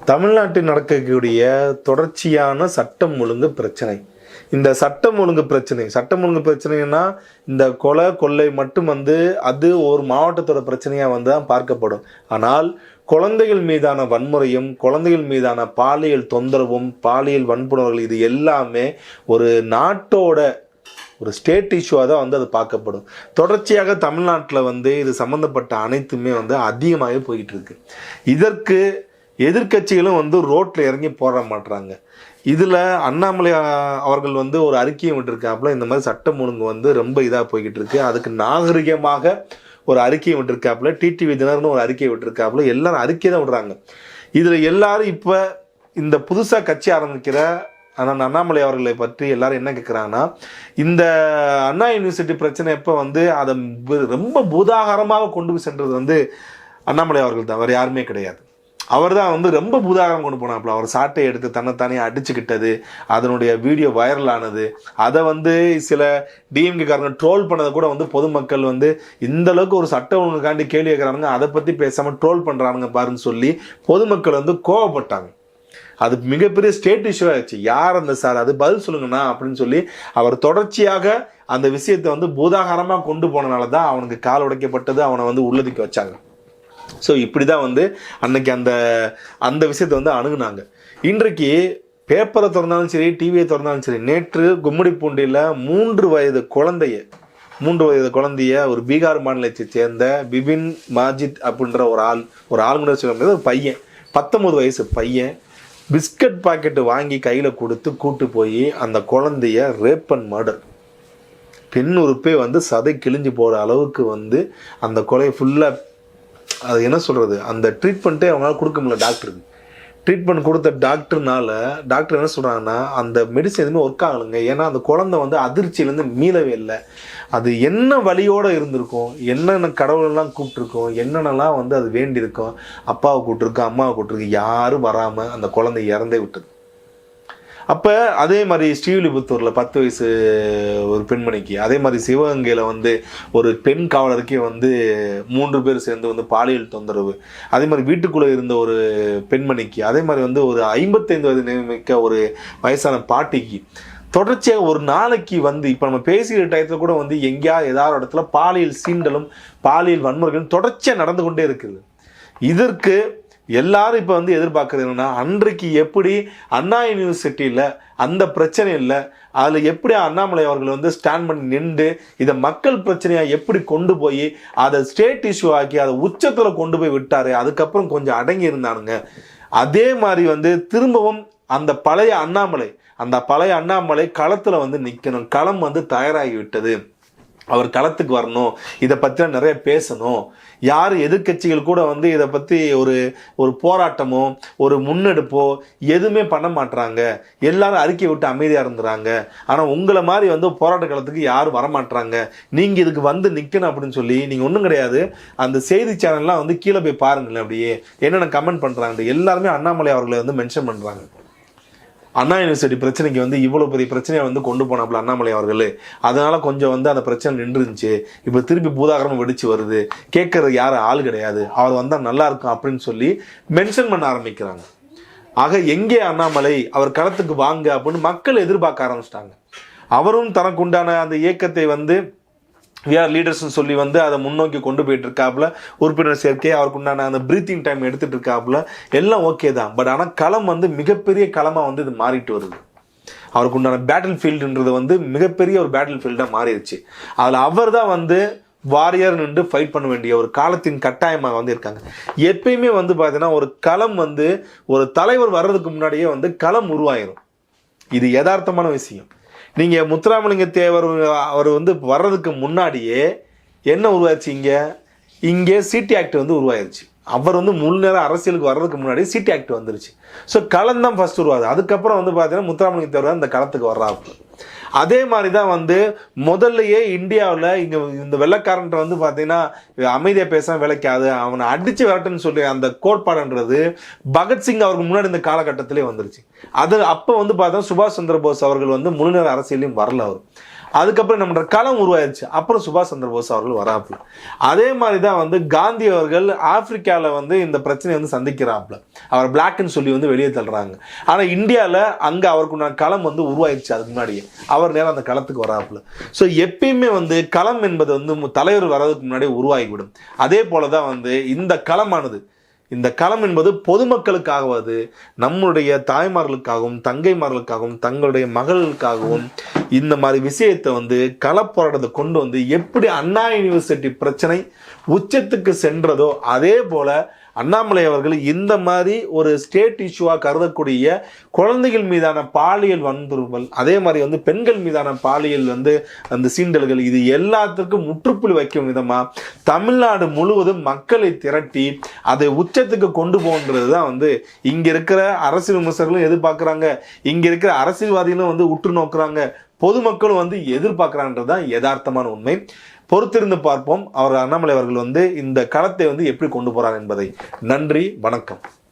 தமிழ்நாட்டில் நடக்கக்கூடிய தொடர்ச்சியான சட்டம் ஒழுங்கு பிரச்சனை. இந்த சட்டம் ஒழுங்கு பிரச்சனைன்னா இந்த கொலை கொள்ளை மட்டும் அது ஒரு மாவட்டத்தோட பிரச்சனையாக தான் பார்க்கப்படும். ஆனால் குழந்தைகள் மீதான வன்முறையும் குழந்தைகள் மீதான பாலியல் தொந்தரவும் பாலியல் வன்புணர்வுகள் இது எல்லாமே ஒரு நாட்டோட ஒரு ஸ்டேட் இஷ்யூவாக தான் அது பார்க்கப்படும். தொடர்ச்சியாக தமிழ்நாட்டில் இது சம்மந்தப்பட்ட அனைத்துமே அதிகமாகவே போயிட்டு இருக்கு. இதற்கு எதிர்கட்சிகளும் ரோட்டில் இறங்கி போட மாட்டுறாங்க. இதில் அண்ணாமலை அவர்கள் ஒரு அறிக்கையை விட்டுருக்காப்புல, இந்த மாதிரி சட்டம் ஒழுங்கு ரொம்ப இதாக போய்கிட்டு இருக்கு, அதுக்கு நாகரிகமாக ஒரு அறிக்கையை விட்டுருக்காப்புல, டிடிவி தினர்னு ஒரு அறிக்கையை விட்டுருக்காப்புல, எல்லாரும் அறிக்கை தான் விடுறாங்க. இதில் எல்லாரும் இப்போ இந்த புதுசாக கட்சி ஆரம்பிக்கிற ஆனால் அண்ணாமலை அவர்களை பற்றி எல்லாரும் என்ன கேட்குறாங்கன்னா, இந்த அண்ணா யூனிவர்சிட்டி பிரச்சனை எப்போ அதை ரொம்ப பூதாகரமாக கொண்டு போய் சென்றது அண்ணாமலை அவர்கள் தான், வேறு யாருமே கிடையாது. அவர் தான் ரொம்ப பூதாகரம் கொண்டு போனாப்புல. அவர் சாட்டை எடுத்து தன்னைத்தானே அடிச்சுக்கிட்டது, அதனுடைய வீடியோ வைரல் ஆனது, அதை சில டிஎம்கே காரங்க ட்ரோல் பண்ணதை கூட பொதுமக்கள் இந்த அளவுக்கு ஒரு சட்ட ஒழுங்குக்காண்டி கேள்வி கேட்குறாங்க, அதை பற்றி பேசாமல் ட்ரோல் பண்ணுறானுங்க பாருன்னு சொல்லி பொதுமக்கள் கோவப்பட்டாங்க. அது மிகப்பெரிய ஸ்டேட் இஷ்யூ ஆயிடுச்சு. யார் அந்த சார், அது பதில் சொல்லுங்கண்ணா அப்படின்னு சொல்லி அவர் தொடர்ச்சியாக அந்த விஷயத்தை பூதாகரமாக கொண்டு போனனால தான் அவனுக்கு கால் உடைக்கப்பட்டது, அவனை உள்ளதுக்கு வச்சாங்க. ஸோ இப்படி தான் அன்னைக்கு அந்த விஷயத்தை அணுகுனாங்க. இன்றைக்கு பேப்பரை திறந்தாலும் சரி, டிவியை திறந்தாலும் சரி, நேற்று கும்மிடிப்பூண்டியில் 3 வயது குழந்தைய ஒரு பீகார் மாநிலத்தை சேர்ந்த பிபின் மாஜித் அப்படின்ற ஒரு ஆளுநர் சொல்ல முடியாது, ஒரு பையன், 19 வயசு பையன் பிஸ்கட் பாக்கெட்டு வாங்கி கையில் கொடுத்து கூட்டு போய் அந்த குழந்தைய ரேப் அண்ட் மர்டர், பெண் உறுப்பே சதை கிழிஞ்சு போகிற அளவுக்கு அந்த கொலை ஃபுல்லாக, அது என்ன சொல்கிறது, அந்த ட்ரீட்மெண்ட்டே அவங்களால கொடுக்க முடியல. டாக்டருக்கு ட்ரீட்மெண்ட் கொடுத்த டாக்டர் என்ன சொல்கிறாங்கன்னா, அந்த மெடிசன் எதுவுமே ஒர்க் ஆகலைங்க. ஏன்னா அந்த குழந்தை அதிர்ச்சியிலேருந்து மீளவே இல்லை. அது என்ன வழியோடு இருந்திருக்கும், என்னென்ன கடவுளெல்லாம் கூப்பிட்ருக்கோம், என்னென்னலாம் அது வேண்டியிருக்கோம், அப்பாவை கூப்பிட்ருக்கு, அம்மாவை கூப்பிட்ருக்கு, யாரும் வராமல் அந்த குழந்தை இறந்தே விட்டது. அப்போ அதே மாதிரி ஸ்ரீவில்லிபுத்தூரில் 10 வயசு ஒரு பெண்மணிக்கு, அதே மாதிரி சிவகங்கையில் ஒரு பெண் காவலருக்கே 3 பேர் சேர்ந்து பாலியல் தொந்தரவு, அதே மாதிரி வீட்டுக்குள்ளே இருந்த ஒரு பெண்மணிக்கு, அதே மாதிரி ஒரு 55 வயது மிக்க ஒரு வயசான பாட்டிக்கு தொடர்ச்சியாக ஒரு நாளைக்கு இப்போ நம்ம பேசுகிற டயத்தில் கூட எங்கேயா ஏதாவது இடத்துல பாலியல் சீண்டலும் பாலியல் வன்முறைகளும் தொடர்ச்சியாக நடந்து கொண்டே இருக்குது. இதற்கு எல்லாரும் இப்போ எதிர்பார்க்கறது என்னன்னா, அன்றைக்கு எப்படி அண்ணா யூனிவர்சிட்டியில் அந்த பிரச்சனை இல்லை, அதில் எப்படி அண்ணாமலை அவர்கள் ஸ்டாண்ட் பண்ணி நின்று இதை மக்கள் பிரச்சனையாக எப்படி கொண்டு போய் அதை ஸ்டேட் இஷ்யூ ஆக்கி அதை உச்சத்தில் கொண்டு போய் விட்டாரு, அதுக்கப்புறம் கொஞ்சம் அடங்கி இருந்தானுங்க. அதே மாதிரி திரும்பவும் அந்த பழைய அண்ணாமலை களத்தில் நிற்கணும். களம் தயாராகி விட்டது, அவர் களத்துக்கு வரணும், இதை பற்றிலாம் நிறைய பேசணும். யார் எதிர்கட்சிகள் கூட இதை பற்றி ஒரு போராட்டமோ ஒரு முன்னெடுப்போ எதுவுமே பண்ண மாட்டுறாங்க. எல்லாரும் அறிக்கை விட்டு அமைதியாக இருந்துறாங்க. ஆனால் உங்களை மாதிரி போராட்ட காலத்துக்கு யாரும் வரமாட்டுறாங்க. நீங்கள் இதுக்கு நிற்கணும் அப்படின்னு சொல்லி நீங்கள் ஒன்றும் கிடையாது. அந்த செய்தி சேனல்லாம் கீழே போய் பாருங்களேன், அப்படியே என்னென்ன கமெண்ட் பண்ணுறாங்க. எல்லாருமே அண்ணாமலை அவர்களை மென்ஷன் பண்ணுறாங்க. அண்ணா யூனிவர்சிட்டி பிரச்சனைக்கு இவ்வளோ பெரிய பிரச்சனையை கொண்டு போனாப்புல அண்ணாமலை அவர்கள், அதனால கொஞ்சம் அந்த பிரச்சனை நின்றுருந்துச்சு, இப்போ திருப்பி பூதாகரமாக வெடிச்சு வருது, கேட்கறது யாரும் ஆள் கிடையாது, அவர் வந்தால் நல்லா இருக்கும் அப்படின்னு சொல்லி மென்ஷன் பண்ண ஆரம்பிக்கிறாங்க. ஆக எங்கே அண்ணாமலை, அவர் களத்துக்கு வாங்க அப்படின்னு மக்கள் எதிர்பார்க்க ஆரம்பிச்சிட்டாங்க. அவரும் தனக்கு உண்டான அந்த இயக்கத்தை வி ஆர் லீடர்ஸ்ன்னு சொல்லி அதை முன்னோக்கி கொண்டு போயிட்டு இருக்காப்புல, உறுப்பினர் சேர்க்கை, அவருக்கு உண்டான அந்த பிரீத்திங் டைம் எடுத்துட்டு இருக்காப்புல, எல்லாம் ஓகே தான். பட் ஆனால் களம் மிகப்பெரிய களமாக இது மாறிட்டு வருது. அவருக்கு உண்டான பேட்டில் ஃபீல்டுன்றது மிகப்பெரிய ஒரு பேட்டில் ஃபீல்டாக மாறிடுச்சு. அதில் அவர் தான் வாரியர் நின்று ஃபைட் பண்ண வேண்டிய ஒரு காலத்தின் கட்டாயமாக இருக்காங்க. எப்பயுமே பார்த்தீங்கன்னா ஒரு களம் ஒரு தலைவர் வர்றதுக்கு முன்னாடியே களம் உருவாயிரும். இது யதார்த்தமான விஷயம். நீங்கள் முத்துராமலிங்க தேவர் அவர் வர்றதுக்கு முன்னாடியே என்ன உருவாயிருச்சு, இங்கே சிடி ஆக்ட் உருவாயிருச்சு. அவர் முழு நேரம் அரசியலுக்கு வர்றதுக்கு முன்னாடி சிடி ஆக்ட் வந்துருச்சு. ஸோ களம் தான் ஃபர்ஸ்ட் உருவாது. அதுக்கப்புறம் பார்த்தீங்கன்னா முத்துராமலிங்க தேவர் இந்த களத்துக்கு வர்றாப்பு. அதே மாதிரி தான் முதல்லையே இந்தியாவில் இங்கே இந்த வெள்ளைக்காரன்ட்ட பார்த்தீங்கன்னா அமைதியாக பேச விளைக்காது, அவனை அடித்து விரட்டுன்னு சொல்லி அந்த கோட்பாடுன்றது பகத்சிங் அவருக்கு முன்னாடி இந்த காலகட்டத்திலே வந்துருச்சு. அது அப்போ பார்த்தா சுபாஷ் சந்திர போஸ் அவர்கள் முழு நேர அரசியலையும் வரல. அதுக்கப்புறம் நம்ம களம் உருவாயிருச்சு. அப்புறம் சுபாஷ் சந்திர போஸ் அவர்கள் வராப்புல. அதே மாதிரி தான் வந்து காந்தி அவர்கள் ஆப்பிரிக்காவில் வந்து இந்த பிரச்சனையை வந்து சந்திக்கிறாப்புல. அவர் பிளாக்னு சொல்லி வந்து வெளியே தள்ளுறாங்க. ஆனால் இந்தியாவில் அங்கே அவருக்கு களம் வந்து உருவாயிருச்சு. அதுக்கு முன்னாடியே அவர் நேரம் அந்த களத்துக்கு வராப்புல. ஸோ எப்பயுமே வந்து களம் என்பது வந்து தலைவர் வர்றதுக்கு முன்னாடியே உருவாகிவிடும். அதே போல தான் வந்து இந்த களமானது, இந்த களம் என்பது பொதுமக்களுக்காகவது, நம்முடைய தாய்மார்களுக்காகவும் தங்கைமார்களுக்காகவும் தங்களுடைய மகளுக்காகவும் இந்த மாதிரி விஷயத்தை வந்து களப்போராட்டத்தை கொண்டு வந்து எப்படி அண்ணா யூனிவர்சிட்டி பிரச்சனை உச்சத்துக்கு சென்றதோ அதே போல அண்ணாமலை அவர்கள் இந்த மாதிரி ஒரு ஸ்டேட் இஷ்யூவாக கருதக்கூடிய குழந்தைகள் மீதான பாலியல் வன்புறுத்தல், அதே மாதிரி வந்து பெண்கள் மீதான பாலியல் வந்து அந்த சீண்டல்கள், இது எல்லாத்துக்கும் முற்றுப்புள்ளி வைக்கும் விதமாக தமிழ்நாடு முழுவதும் மக்களை திரட்டி அதை உச்சத்துக்கு கொண்டு போன்றது தான் வந்து இங்கே இருக்கிற அரசியல் விமர்சகர்களும் எதிர்பார்க்குறாங்க, இங்கே இருக்கிற அரசியல்வாதிகளும் வந்து உற்று நோக்குறாங்க, பொதுமக்களும் வந்து எதிர்பார்க்குறான்றது தான் யதார்த்தமான உண்மை. பொறுத்திருந்து பார்ப்போம் அவர் அண்ணாமலை அவர்கள் வந்து இந்த களத்தை வந்து எப்படி கொண்டு போறார் என்பதை. நன்றி, வணக்கம்.